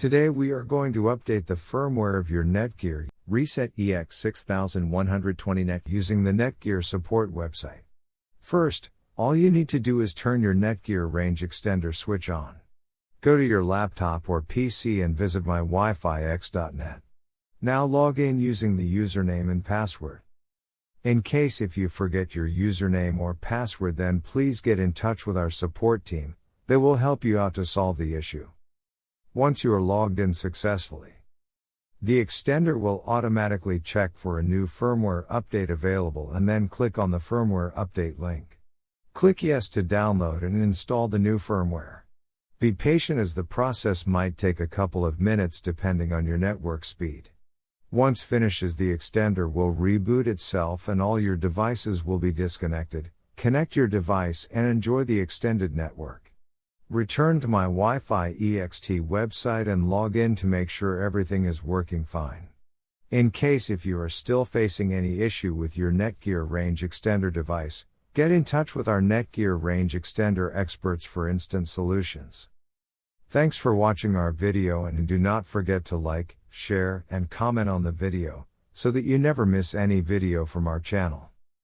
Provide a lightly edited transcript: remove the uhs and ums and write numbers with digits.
Today we are going to update the firmware of your Netgear Reset EX6120 Net using the Netgear support website. First, all you need to do is turn your Netgear Range Extender switch on. Go to your laptop or PC and visit mywifix.net. Now log in using the username and password. In case if you forget your username or password, then please get in touch with our support team. They will help you out to solve the issue. Once you are logged in successfully, the extender will automatically check for a new firmware update available and then click on the firmware update link. Click yes to download and install the new firmware. Be patient as the process might take a couple of minutes depending on your network speed. Once finishes, the extender will reboot itself and all your devices will be disconnected. Connect your device and enjoy the extended network. Return to my Wi-Fi EXT website and log in to make sure everything is working fine. In case if you are still facing any issue with your Netgear Range Extender device, get in touch with our Netgear Range Extender experts for instant solutions. Thanks for watching our video, and do not forget to like, share, and comment on the video, so that you never miss any video from our channel.